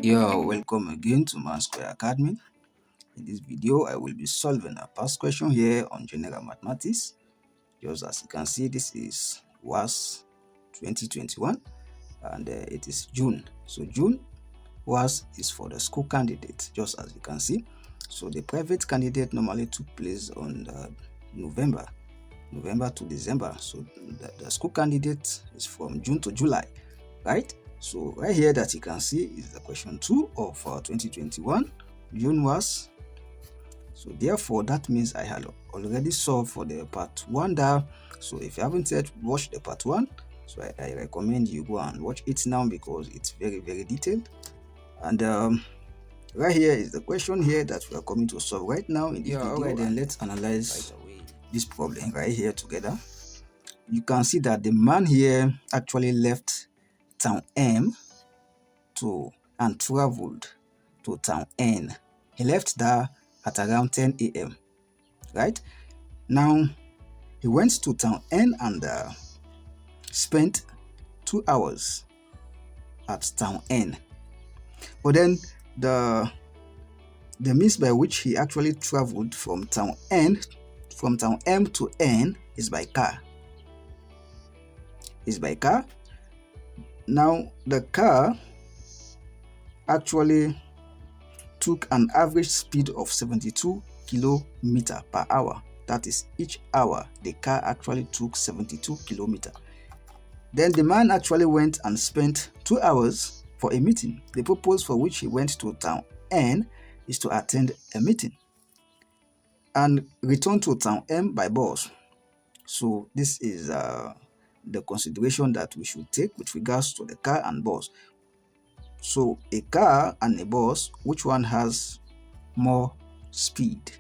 Yeah, welcome again to Math Square Academy. In this video, I will be solving a past question here on general mathematics. Just as you can see, this is was 2021 and it is June. So June is for the school candidate, just as you can see. So the private candidate normally took place on November to December. So the school candidate is from June to July, right? So right here that you can see is the question 2 of 2021. June was. So therefore, that means I had already solved for the part 1 there. So if you haven't yet watched the part 1, so I recommend you go and watch it now because it's very, very detailed. And right here is the question here that we are coming to solve right now in this video. Alright, then let's analyze this problem right here together. You can see that the man here actually left town M and traveled to town N. He left there at around 10 a.m. right? Now he went to town N and spent 2 hours at town N. But then the means by which he actually traveled from town M to N is by car. Now the car actually took an average speed of 72 kilometers per hour. That is, each hour the car actually took 72 kilometers. Then the man actually went and spent 2 hours for a meeting. The purpose for which he went to town N is to attend a meeting and return to town M by bus. So this is the consideration that we should take with regards to the car and bus. So a car and a bus, which one has more speed?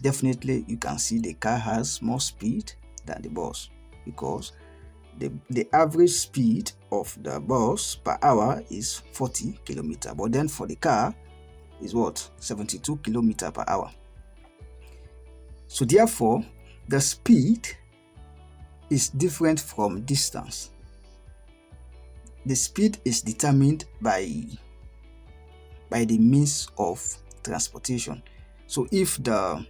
Definitely you can see the car has more speed than the bus, because the average speed of the bus per hour is 40 kilometers, but then for the car is what? 72 kilometers per hour. So therefore the speed is different from distance. The speed is determined by the means of transportation. So if the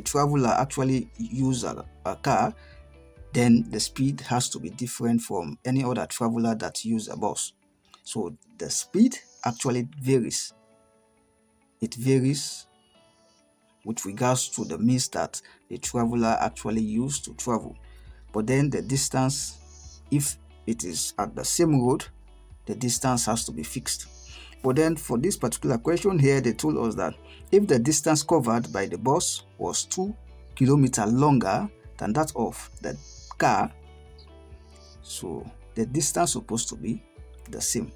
traveler actually use a car, then the speed has to be different from any other traveler that use a bus. So the speed actually varies. It varies with regards to the means that the traveler actually used to travel. But then the distance, if it is at the same road, the distance has to be fixed. But then for this particular question here, they told us that if the distance covered by the bus was 2 kilometers longer than that of the car, so the distance supposed to be the same.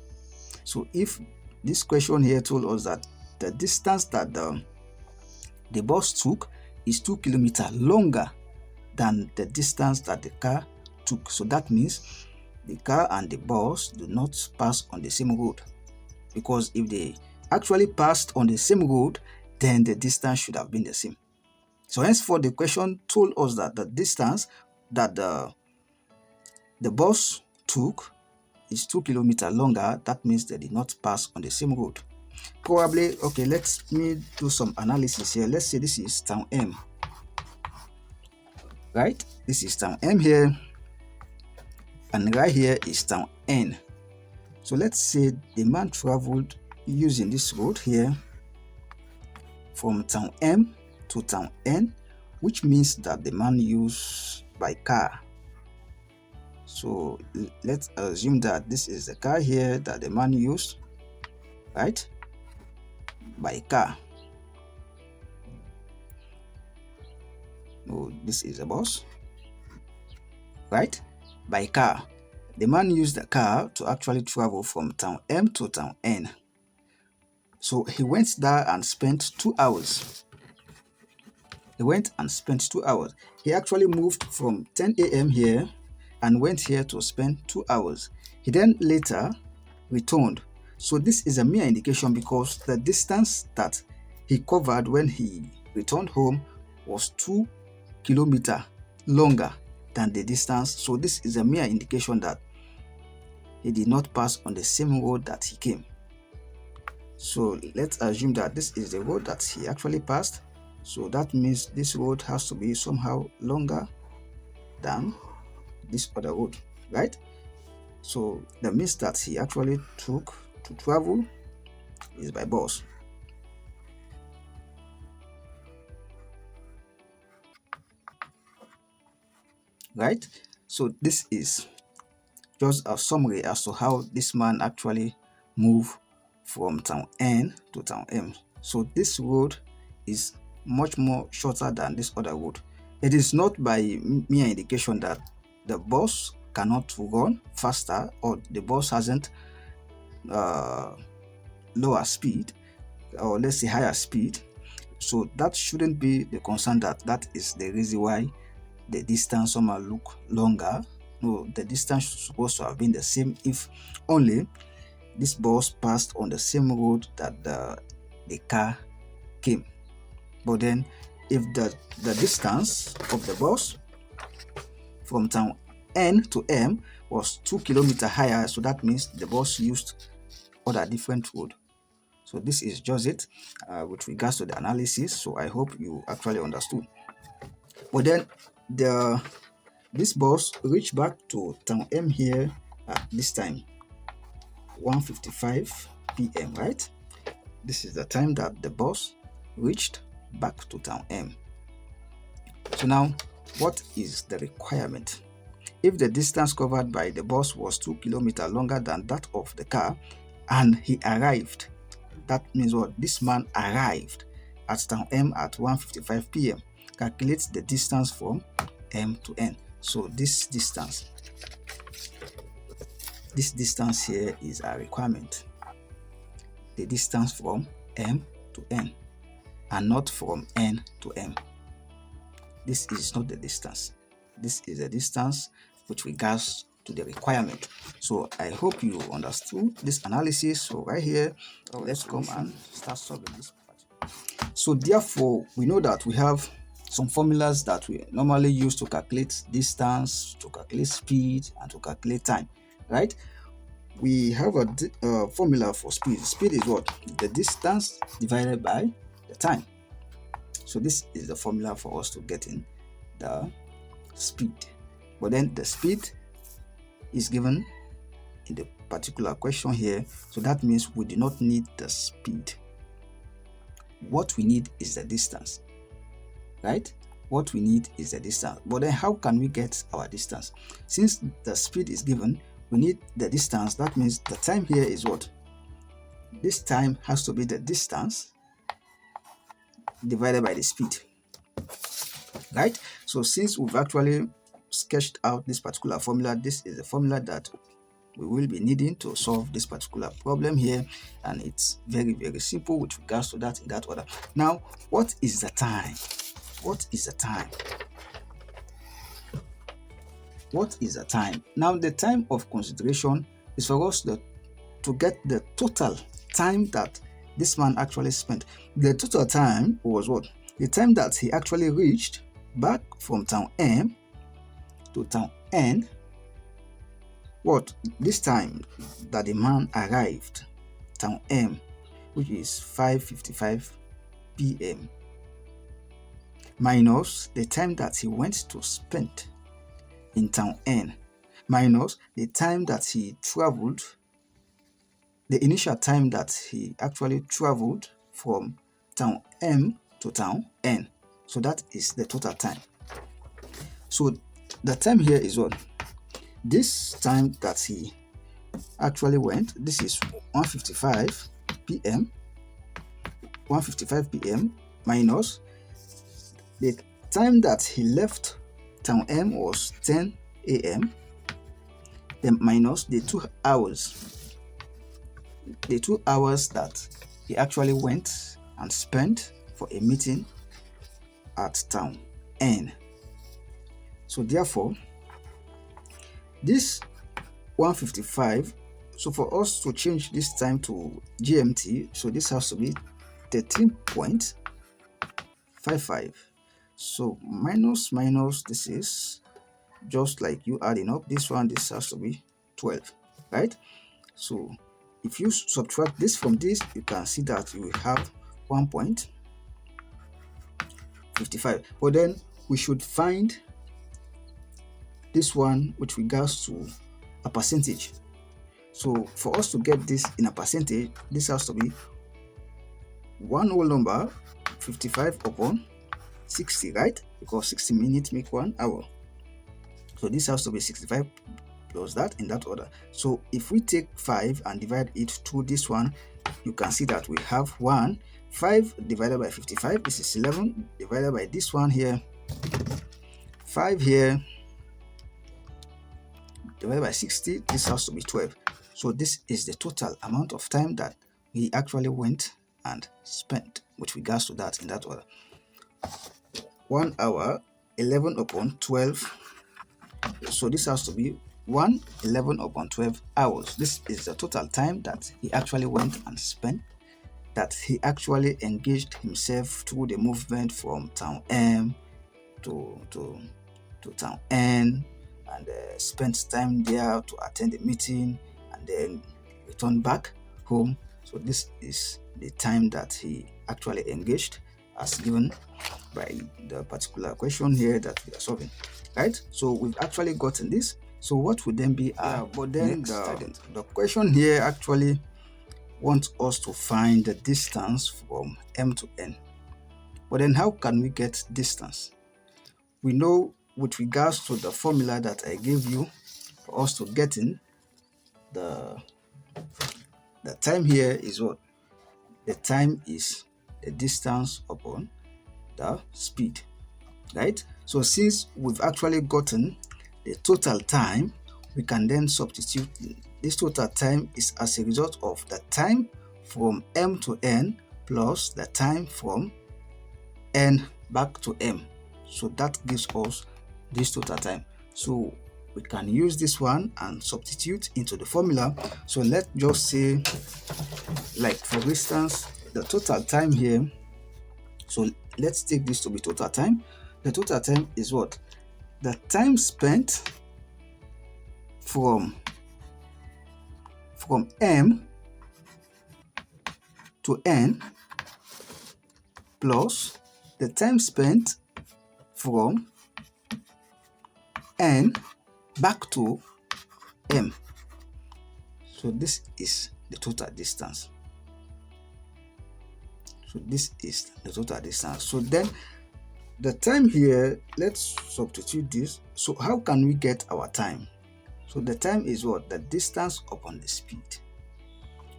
So if this question here told us that the distance that the bus took is 2 kilometers longer than the distance that the car took, so that means the car and the bus do not pass on the same road, because if they actually passed on the same road, then the distance should have been the same. So henceforth, the question told us that the distance that the bus took is 2 kilometers longer. That means they did not pass on the same road. Probably, okay, let me do some analysis here. Let's say this is town M, right? This is town M here, and right here is town N. So let's say the man traveled using this road here from town M to town N, which means that the man used by car. So let's assume that this is the car here that the man used, right, by car. No, this is a bus, right, by car. The man used the car to actually travel from town M to town N. So he went there and spent 2 hours. He actually moved from 10 a.m. here and went here to spend 2 hours. He then later returned. So this is a mere indication, because the distance that he covered when he returned home was 2 kilometers longer than the distance. So this is a mere indication that he did not pass on the same road that he came. So let's assume that this is the road that he actually passed. So that means this road has to be somehow longer than this other road, right? So the means that he actually took to travel is by bus. Right? So this is just a summary as to how this man actually moved from town N to town M. So this road is much more shorter than this other road. It is not by mere indication that the bus cannot run faster or the bus hasn't uh, lower speed, or let's say higher speed. So that shouldn't be the concern, that is the reason why the distance somehow look longer. No, the distance is supposed to have been the same if only this bus passed on the same road that the car came. But then if the distance of the bus from town N to M was 2 kilometers higher, so that means the bus used other different road. So this is just it with regards to the analysis. So I hope you actually understood. But then this bus reached back to town M here at this time 1:55 p.m. right? This is the time that the bus reached back to town M. So now, what is the requirement? If the distance covered by the bus was 2 kilometers longer than that of the car and he arrived, that means what? This man arrived at town M at 1:55 p.m. Calculate the distance from M to N. So this distance here is a requirement. The distance from M to N and not from N to M. This is not the distance. This is the distance with regards to the requirement. So I hope you understood this analysis. So right here, let's come and start solving this part. So therefore, we know that we have some formulas that we normally use to calculate distance, to calculate speed, and to calculate time, right? We have a formula for speed. Speed is what? The distance divided by the time. So this is the formula for us to get in the speed. But then the speed is given in the particular question here. So that means we do not need the speed. What we need is the distance, right? What we need is the distance. But then how can we get our distance? Since the speed is given, we need the distance. That means the time here is what? This time has to be the distance divided by the speed, right? So since we've actually sketched out this particular formula, this is the formula that we will be needing to solve this particular problem here, and it's very, very simple with regards to that in that order. Now, what is the time? What is the time? What is the time? Now, the time of consideration is for us to get the total time that this man actually spent. The total time was what? The time that he actually reached back from town M to town N. What? This time that the man arrived town M, which is 5:55 p.m. minus the time that he went to spend in town N, minus the time that he traveled, the initial time that he actually traveled from town M to town N. So that is the total time. So the time here is what? This time that he actually went, this is 1:55 p.m. 1:55 p.m. minus the time that he left town M was 10 a.m. then minus the 2 hours. The 2 hours that he actually went and spent for a meeting at town N. So therefore, this 1:55, so for us to change this time to GMT, so this has to be 13.55. So minus, this is just like you adding up this one, this has to be 12. right? So if you subtract this from this, you can see that you will have 1.55. But then we should find this one with regards to a percentage. So for us to get this in a percentage, this has to be one whole number, 55 upon 60, right? Because 60 minutes make 1 hour. So this has to be 65 plus that in that order. So if we take 5 and divide it through this one, you can see that we have 5 divided by 55. This is 11 divided by this one here, 5 here, divided by 60. This has to be 12. So this is the total amount of time that we actually went and spent with regards to that in that order. 1 hour, 11 upon 12. So this has to be 11 upon 12 hours. This is the total time that he actually went and spent, that he actually engaged himself through the movement from town M to town N, and spent time there to attend the meeting and then return back home. So this is the time that he actually engaged as given by the particular question here that we are solving, right? So we've actually gotten this. So what would then be our but then the question here actually wants us to find the distance from M to N. But then how can we get distance? We know with regards to the formula that I gave you for us to get in the time here is what? The time is the distance upon the speed, right? So since we've actually gotten the total time, we can then substitute this total time is as a result of the time from M to N plus the time from N back to M. So that gives us this total time. So we can use this one and substitute into the formula. So let's just say, like for instance, the total time here. So let's take this to be total time. The total time is what? The time spent from M to N plus the time spent from N back to M. So this is the total distance. So this is the total distance. So then the time here, let's substitute this. So how can we get our time? So the time is what? The distance upon the speed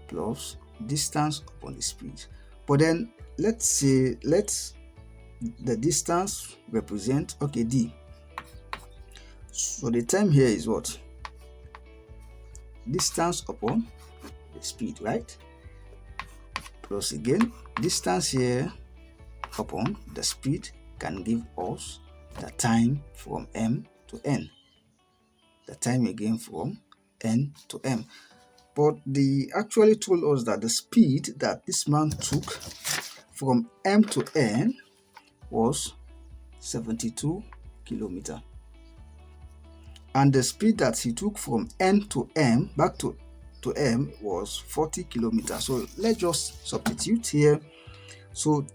plus distance upon the speed. But then let's say the distance represent, okay, D. So the time here is what? Distance upon the speed, right? Plus again, distance here upon the speed can give us the time from M to N. The time again from N to M. But they actually told us that the speed that this man took from M to N was 72 kilometers. And the speed that he took from N to M back to M was 40 kilometers. So let's just substitute here. So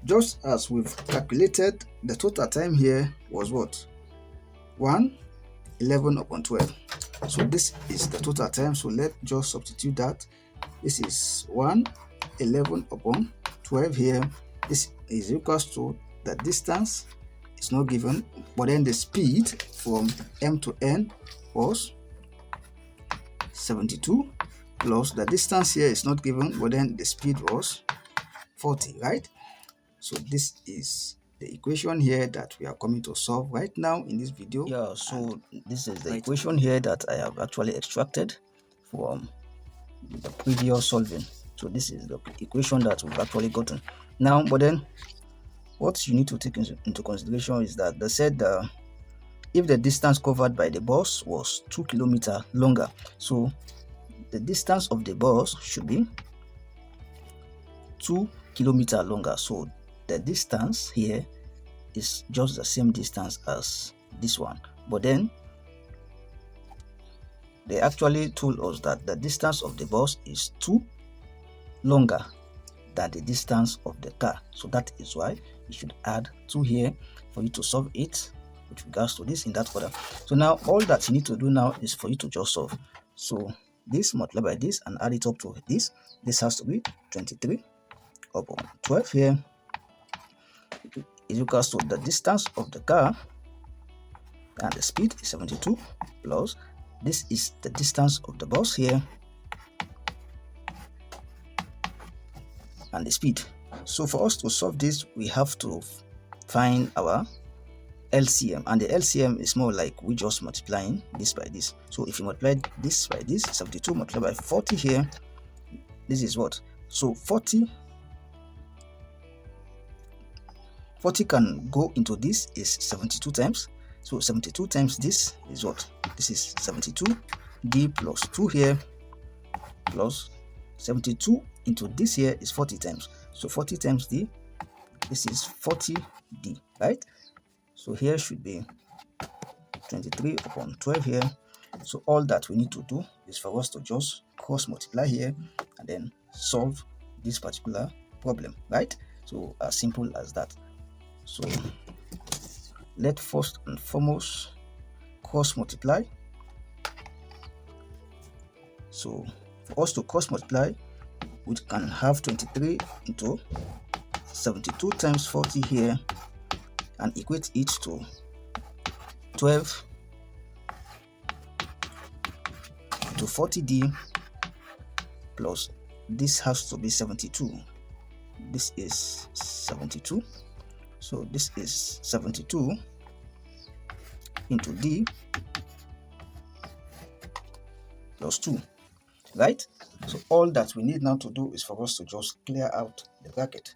just as we've calculated, the total time here was what? 11 upon 12. So this is the total time. So let's just substitute that. This is 11 upon 12 here. This is equals to the distance is not given, but then the speed from M to N was 72 plus the distance here is not given, but then the speed was 40, right? So this is the equation here that we are coming to solve right now in this video. Yeah, so this is the equation here that I have actually extracted from the previous solving. So this is the equation that we've actually gotten now. But then what you need to take into consideration is that they said if the distance covered by the bus was 2 kilometers longer, so the distance of the bus should be 2 kilometers longer. So the distance here is just the same distance as this one, but then they actually told us that the distance of the bus is 2 longer than the distance of the car. So that is why you should add 2 here for you to solve it with regards to this in that order. So now all that you need to do now is for you to just solve. So this multiply by this and add it up to this. This has to be 23 upon 12 here is equals to the distance of the car, and the speed is 72 plus this is the distance of the bus here and the speed. So for us to solve this, we have to find our LCM, and the LCM is more like we just multiplying this by this. So if you multiply this by this, 72 multiplied by 40 here, this is what? So 40 can go into this is 72 times. So 72 times this is what? This is 72d plus 2 here plus 72 into this here is 40 times. So 40 times d, this is 40d, right? So here should be 23 upon 12 here. So all that we need to do is for us to just cross multiply here and then solve this particular problem, right? So as simple as that. So let's first and foremost cross multiply. So for us to cross multiply, we can have 23 into 72 times 40 here and equate it to 12 to 40d plus this has to be 72. This is 72. So this is 72 into d plus 2, right? So all that we need now to do is for us to just clear out the bracket.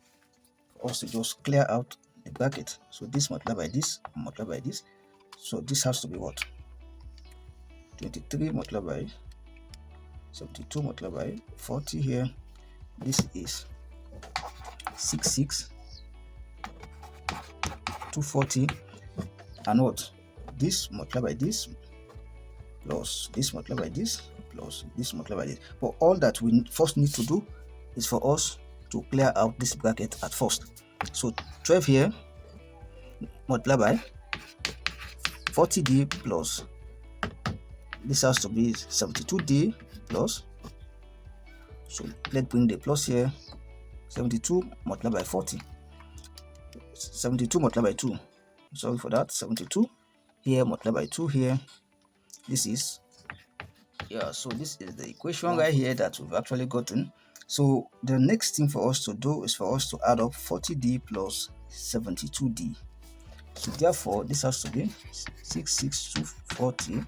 For us to just clear out the bracket. So this multiply by this, multiply by this. So this has to be what? 23 multiplied by 72 multiplied by 40 here. This is 66 240, and what? This multiplied by this plus this multiplied by this plus this multiplied by this. But all that we first need to do is for us to clear out this bracket at first. So 12 here multiplied by 40d plus this has to be 72d plus, so let's bring the plus here, 72 multiplied by 40, 72 multiplied by 2, sorry for that, 72 here multiplied by 2 here. This is, yeah, so this is the equation right here that we've actually gotten. So the next thing for us to do is for us to add up 40d plus 72d. So therefore this has to be 6640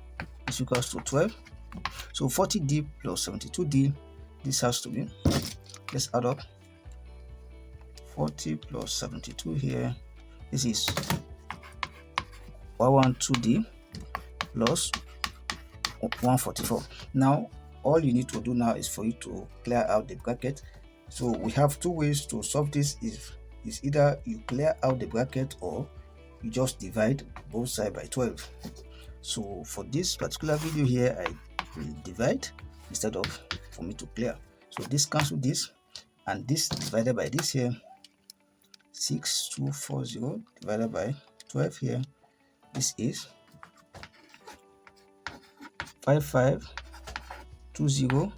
is equals to 12. So 40d plus 72d, this has to be, let's add up 40 plus 72 here. This is 112d plus 144. Now all you need to do now is for you to clear out the bracket. So we have two ways to solve this. Is either you clear out the bracket or you just divide both sides by 12. So for this particular video here, I will divide instead of for me to clear. So this cancel this, and this divided by this here, 6240 divided by 12 here, this is 5520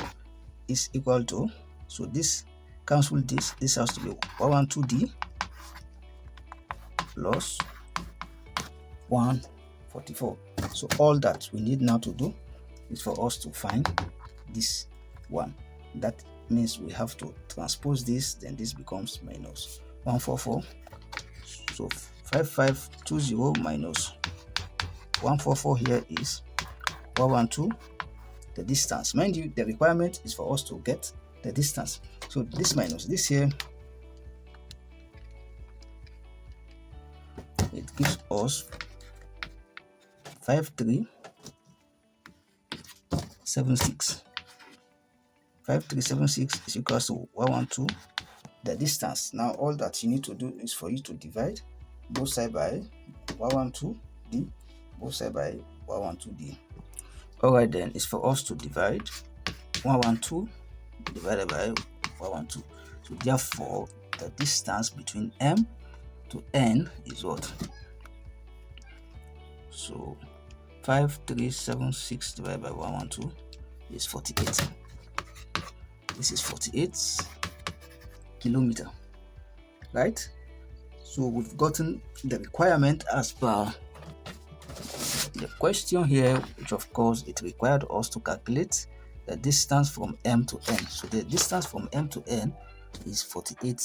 is equal to, so this cancel this has to be 112d plus 144. So all that we need now to do is for us to find this one. That means we have to transpose this, then this becomes minus 144. So 5520 minus 144 here is 112, the distance. Mind you, the requirement is for us to get the distance. So this minus this here, it gives us 5376. 5376 is equals to 112, the distance. Now all that you need to do is for you to divide both sides by 112d, both sides by 112d. Alright, then it's for us to divide 112 divided by 112. So therefore, the distance between M to N is what? So 5376 divided by 112 is 48. This is 48 kilometer, right? So we've gotten the requirement as per the question here, which of course it required us to calculate the distance from M to N. So the distance from M to N is 48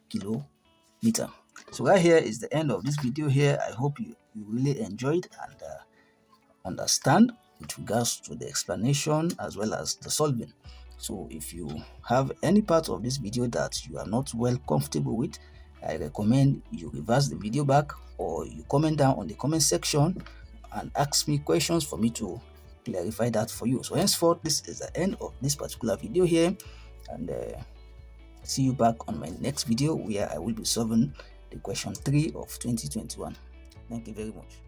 kilometer. So right here is the end of this video here. I hope you really enjoyed and understand with regards to the explanation as well as the solving. So if you have any part of this video that you are not well comfortable with, I recommend you reverse the video back or you comment down on the comment section and ask me questions for me to clarify that for you. So henceforth, this is the end of this particular video here, and see you back on my next video where I will be solving the question 3 of 2021. Thank you very much.